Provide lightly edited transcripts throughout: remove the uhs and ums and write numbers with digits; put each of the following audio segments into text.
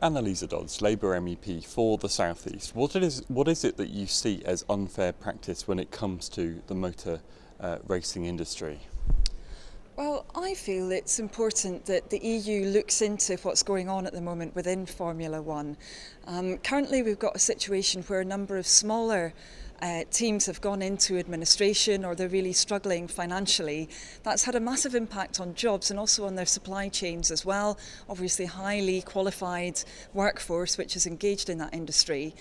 Anneliese Dodds, Labour MEP for the South East. What is it that you see as unfair practice when it comes to the motor racing industry? Well, I feel it's important that the EU looks into what's going on at the moment within Formula One. Currently we've got a situation where a number of smaller teams have gone into administration or they're really struggling financially. That's had a massive impact on jobs and also on their supply chains as well. Obviously highly qualified workforce which is engaged in that industry.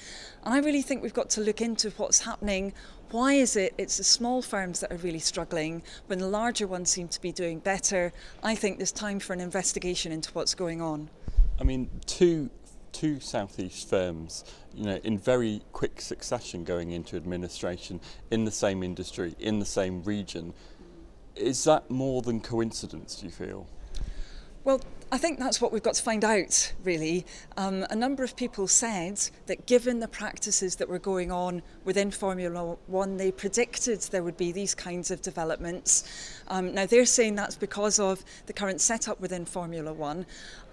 And I really think we've got to look into what's happening. Why is it's the small firms that are really struggling when the larger ones seem to be doing better? I think there's time for an investigation into what's going on. I mean, two South East firms, in very quick succession going into administration in the same industry, in the same region. Is that more than coincidence, do you feel? Well, I think that's what we've got to find out, really. A number of people said that given the practices that were going on within Formula One, they predicted there would be these kinds of developments. Now, they're saying that's because of the current setup within Formula One.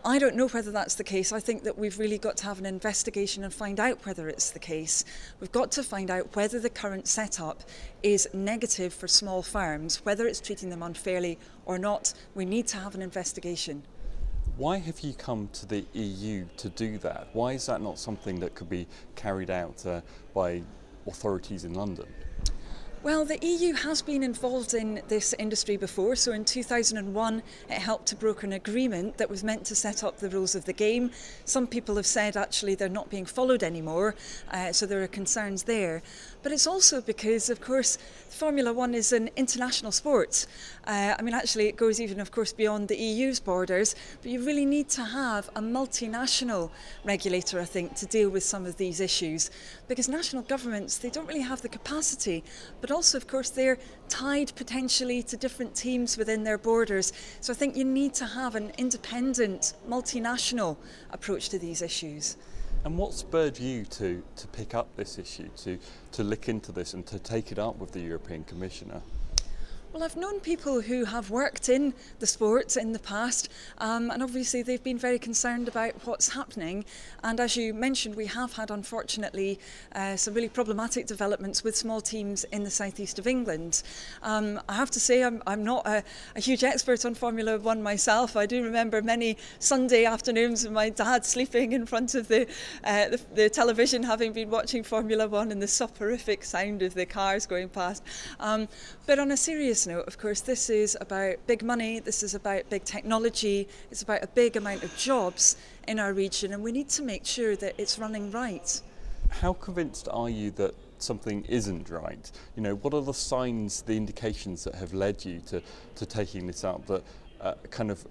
I don't know whether that's the case. I think that we've really got to have an investigation and find out whether it's the case. We've got to find out whether the current setup is negative for small firms, whether it's treating them unfairly or not. We need to have an investigation. Why have you come to the EU to do that? Why is that not something that could be carried out by authorities in London? Well, the EU has been involved in this industry before. So in 2001, it helped to broker an agreement that was meant to set up the rules of the game. Some people have said actually they're not being followed anymore, so there are concerns there. But it's also because, of course, Formula One is an international sport. Actually, it goes even, of course, beyond the EU's borders. But you really need to have a multinational regulator, I think, to deal with some of these issues. Because national governments, they don't really have the capacity. But also, of course, they're tied potentially to different teams within their borders. So I think you need to have an independent, multinational approach to these issues. And what spurred you to pick up this issue, to look into this and to take it up with the European Commissioner? Well, I've known people who have worked in the sport in the past, and obviously they've been very concerned about what's happening. And as you mentioned, we have had, unfortunately, some really problematic developments with small teams in the southeast of England. I have to say I'm not a huge expert on Formula One myself. I do remember many Sunday afternoons with my dad sleeping in front of the television, having been watching Formula One, and the soporific sound of the cars going past. But on a serious note, of course, this is about big money, this is about big technology, it's about a big amount of jobs in our region, and we need to make sure that it's running right. How convinced are you that something isn't right? What are the signs, the indications that have led you to taking this up, that kind of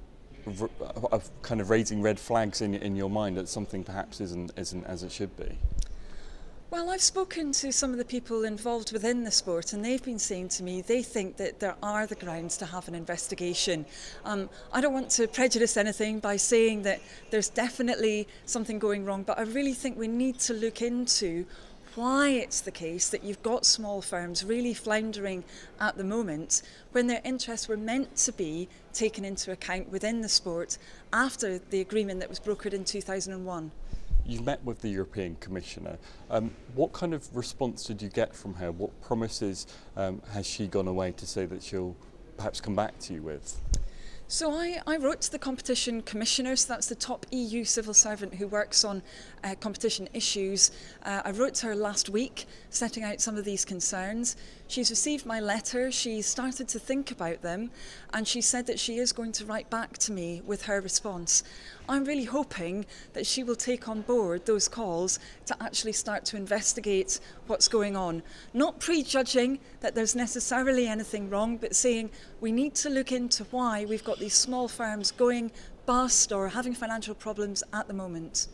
raising red flags in your mind that something perhaps isn't as it should be? Well, I've spoken to some of the people involved within the sport, and they've been saying to me they think that there are the grounds to have an investigation. I don't want to prejudice anything by saying that there's definitely something going wrong, but I really think we need to look into why it's the case that you've got small firms really floundering at the moment when their interests were meant to be taken into account within the sport after the agreement that was brokered in 2001. You've met with the European Commissioner. What kind of response did you get from her? What promises has she gone away to say that she'll perhaps come back to you with? So I wrote to the Competition Commissioner, so that's the top EU civil servant who works on competition issues. I wrote to her last week, setting out some of these concerns. She's received my letter, she's started to think about them, and she said that she is going to write back to me with her response. I'm really hoping that she will take on board those calls to actually start to investigate what's going on. Not prejudging that there's necessarily anything wrong, but saying we need to look into why we've got these small firms going bust or having financial problems at the moment.